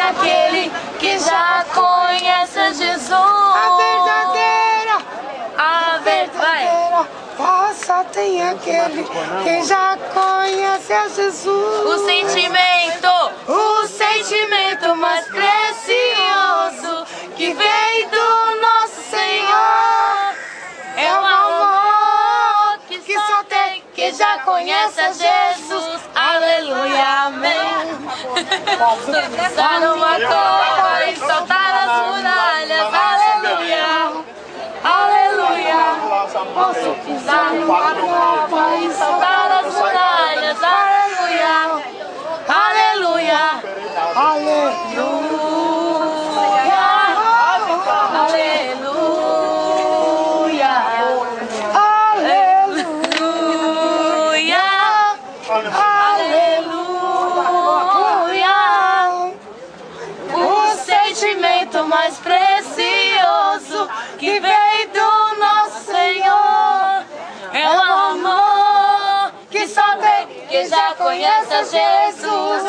aquele que já conhece Jesus. A verdadeira paz só tem aquele que já conhece a Jesus. O sentimento mais precioso que vem do nosso Senhor é o amor que só tem, que já conhece a Jesus. Aleluia, amém. Pisar numa cova e saltar as muralhas. Aleluia, aleluia. Posso pisar numa cova e saltar as muralhas. Aleluia, aleluia, aleluia. Mais precioso que veio do nosso Senhor é o amor que só tem, que já conhece a Jesus.